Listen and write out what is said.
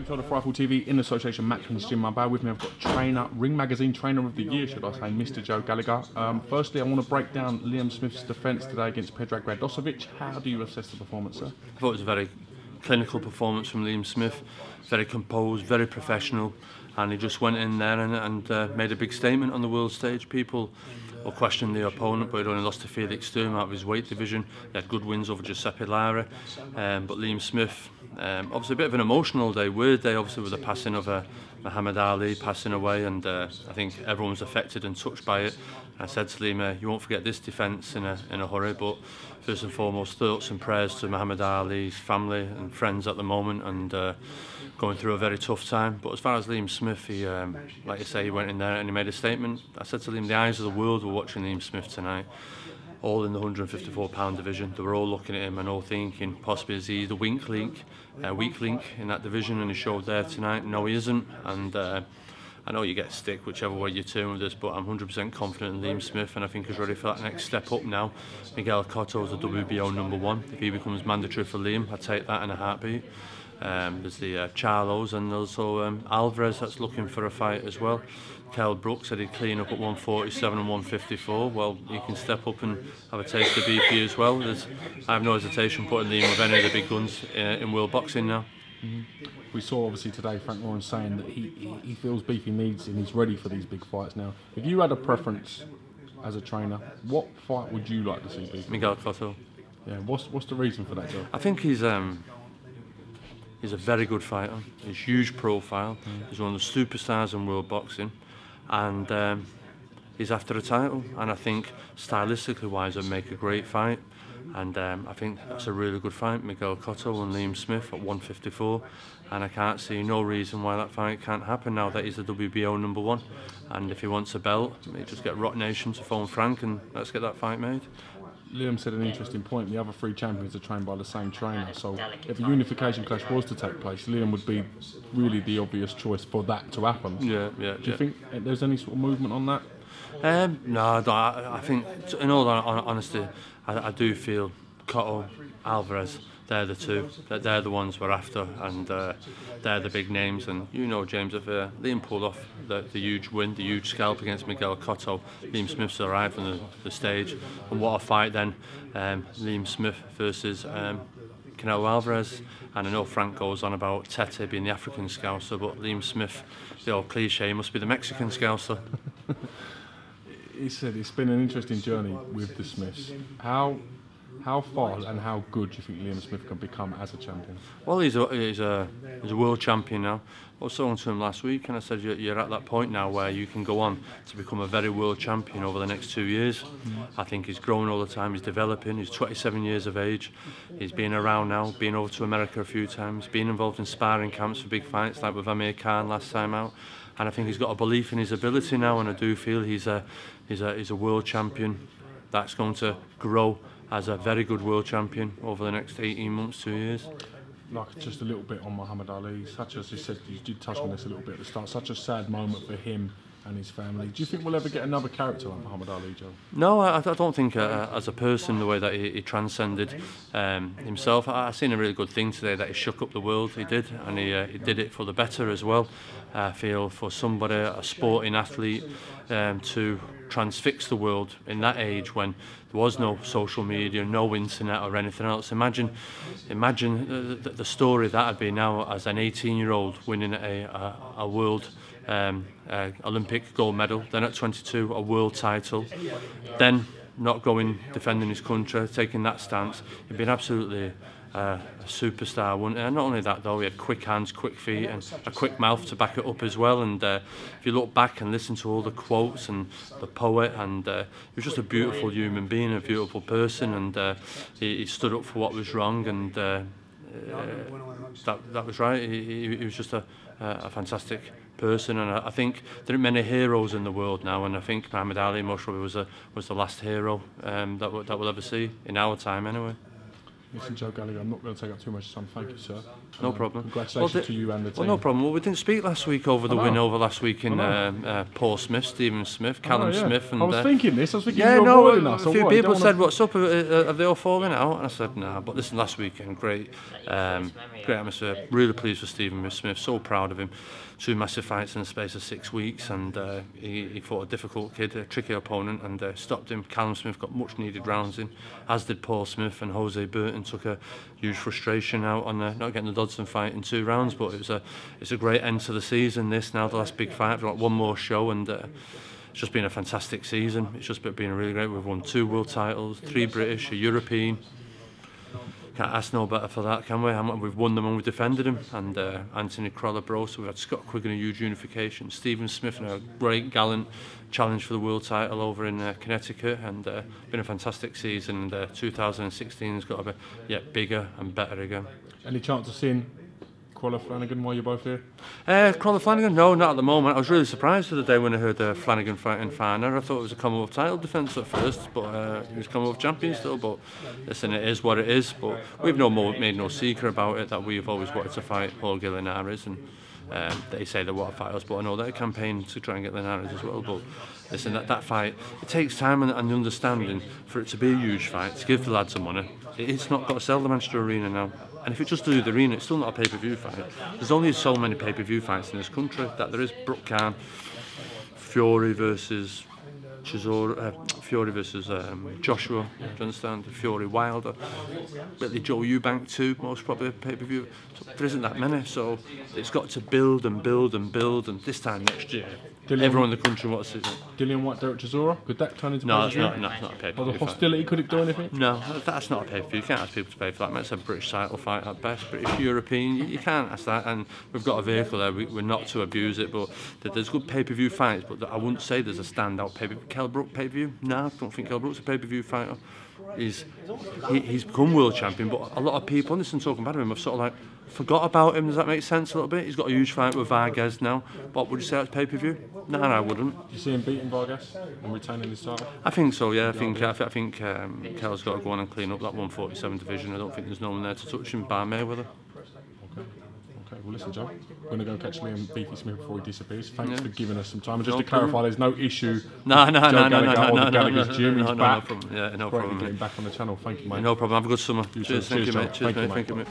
James Holder, Rifle TV, in association Matchman's Gym. My with me, I've got trainer, Ring Magazine Trainer of the Year, should I say, Mr. Joe Gallagher. Firstly, I want to break down Liam Smith's defence today against Pummerling Radosevic. How do you assess the performance, sir? I thought it was a very clinical performance from Liam Smith, very composed, very professional, and he just went in there and made a big statement on the world stage. People will question the opponent, but he'd only lost to Felix Sturm out of his weight division. He had good wins over Giuseppe Lara, but Liam Smith, obviously a bit of an emotional day, weird day, obviously with the passing of Muhammad Ali passing away, and I think everyone was affected and touched by it. I said to Liam, you won't forget this defence in a hurry, but first and foremost, thoughts and prayers to Muhammad Ali's family and friends at the moment, and going through a very tough time. But as far as Liam Smith, he, like you say, he went in there and he made a statement. I said to Liam, the eyes of the world were watching Liam Smith tonight, all in the 154-pound division. They were all looking at him and all thinking, possibly is he the weak link in that division, and he showed there tonight. No, he isn't, and I know you get stick whichever way you turn with this, but I'm 100% confident in Liam Smith, and I think he's ready for that next step up now. Miguel Cotto is the WBO #1. If he becomes mandatory for Liam, I'd take that in a heartbeat. There's the Charlos, and also Alvarez that's looking for a fight as well. Kell Brooks said he'd clean up at 147 and 154. Well, he can step up and have a taste of BP as well. I have no hesitation putting Liam with any of the big guns in world boxing now. We saw obviously today Frank Warren saying that he feels Beefy needs and he's ready for these big fights now. If you had a preference as a trainer, what fight would you like to see Beefy? Miguel Cotto. Yeah, what's the reason for that, Joe? I think he's a very good fighter. He's huge profile. He's one of the superstars in world boxing, and he's after a title. And I think stylistically wise, it'd make a great fight. And I think that's a really good fight, Miguel Cotto and Liam Smith at 154. And I can't see no reason why that fight can't happen now that he's the WBO #1. And if he wants a belt, he just get BoxNation to phone Frank and let's get that fight made. Liam said an interesting point. The other three champions are trained by the same trainer, so if a unification clash was to take place, Liam would be really the obvious choice for that to happen. Yeah. Do you think there's any sort of movement on that? No, I think, in all honesty, I do feel Cotto, Alvarez, they're the two. They're the ones we're after, and they're the big names. And you know, James, if Liam pulled off the huge win, the huge scalp against Miguel Cotto, Liam Smith's arrived on the stage. And what a fight then, Liam Smith versus Canelo Alvarez. And I know Frank goes on about Tete being the African scouser, but Liam Smith, the old cliche, must be the Mexican scouser. He said it's been an interesting journey with the Smiths. How far and how good do you think Liam Smith can become as a champion? Well, he's a world champion now. I was talking to him last week and I said you're at that point now where you can go on to become a very world champion over the next 2 years. I think he's growing all the time, he's developing, he's 27 years of age. He's been around now, been over to America a few times, been involved in sparring camps for big fights like with Amir Khan last time out. And I think he's got a belief in his ability now, and I do feel he's a world champion that's going to grow as a very good world champion over the next 18 months, 2 years. Like just a little bit on Muhammad Ali, such as you said, you did touch on this a little bit at the start, such a sad moment for him and his family. Do you think we'll ever get another character like Muhammad Ali, Joe? No, I don't think as a person, the way that he transcended himself. I've seen a really good thing today, that he shook up the world, he did, and he did it for the better as well. I feel for somebody, a sporting athlete, to transfix the world in that age when there was no social media, no internet or anything else. Imagine the story that would be now as an 18-year-old winning a world Olympic gold medal, then at 22 a world title, then not going defending his country, taking that stance. He'd been absolutely a superstar, wouldn't he? And not only that though, he had quick hands, quick feet and a quick mouth to back it up as well. And if you look back and listen to all the quotes and the poet, and he was just a beautiful human being, a beautiful person, and he stood up for what was wrong, and that was right. He was just a fantastic person, and I think there aren't many heroes in the world now, and I think Muhammad Ali most probably was the last hero that we'll ever see in our time anyway. Listen, Joe Gallagher, I'm not going to take up too much time. Thank you, sir. No problem. Congratulations to you and the team. Well, no problem. Well, we didn't speak last week over the win over last week in Paul Smith, Stephen Smith, Callum Smith. And, I was thinking this. I was thinking a few people said, "What's up? Have they all fallen out?" And I said, "Nah." But listen, last weekend, great atmosphere. Really pleased with Stephen Smith. So proud of him. 2 massive fights in the space of 6 weeks, and he fought a difficult kid, a tricky opponent, and stopped him. Callum Smith got much needed rounds in, as did Paul Smith, and Jose Burton took a huge frustration out on not getting the Dodson fight in 2 rounds. But it's a great end to the season. This now the last big fight. We've got one more show, and it's just been a fantastic season. It's just been really great. We've won 2 world titles, 3 British, a European. Can't ask no better for that, can we? We've won them and we've defended them. And Anthony Crolla-Bro, so we've had Scott Quigg in a huge unification. Stephen Smith in a great gallant challenge for the world title over in Connecticut, and been a fantastic season. And 2016 has got to be yet bigger and better again. Any chance of seeing Crolla-Flanagan while you're both here? Crolla-Flanagan? No, not at the moment. I was really surprised the other day when I heard Flanagan fighting Farner. I thought it was a Commonwealth title defence at first, but he was Commonwealth champion still. But listen, it is what it is. But we've made no secret about it that we've always wanted to fight Jorge Linares, and they say they want to fight us, but I know they're a campaign to try and get Linares as well. But listen, that fight, it takes time and understanding for it to be a huge fight, to give the lads some money. It's not got to sell the Manchester Arena now. And if it just do the arena, it's still not a pay-per-view fight. There's only so many pay-per-view fights in this country that there is. Brooke Khan, Fury versus Joshua, do you understand? Fury Wilder, Billy Joe Eubank too, most probably a pay-per-view. So there isn't that many, so it's got to build and build and build, and this time next year, everyone in the country wants to see it. Dillian White, Derek Chisora, could that turn into no, it's not a pay-per-view. Or the hostility, could it do anything? No, that's not a pay-per-view. You can't ask people to pay for that. It's a British title fight at best, British European. You can't ask that, and we've got a vehicle there. We're not to abuse it, but there's good pay-per-view fights. But I wouldn't say there's a standout pay-per-view. Kell Brook pay-per-view? No, I don't think Kell Brook's a pay-per-view fighter. He's become world champion, but a lot of people, and this is talking about him, have sort of like forgot about him. Does that make sense a little bit? He's got a huge fight with Vargas now. But would you say that's pay-per-view? No, I wouldn't. Do you see him beating Vargas and retaining his title? I think so, yeah. I think Kell's got to go on and clean up that 147 division. I don't think there's no one there to touch him, bar Mayweather. Okay, well listen, Joe, we're going to go catch Liam Beefy Smith before he disappears. Thanks for giving us some time. And just to clarify, there's no issue. No. Gallagher's gym. He's back. No problem. Yeah, no Great problem. Getting back on the channel. Thank you, mate. No problem. Have a good summer. Cheers, thank you, mate. Thank you, mate. Thank you, mate.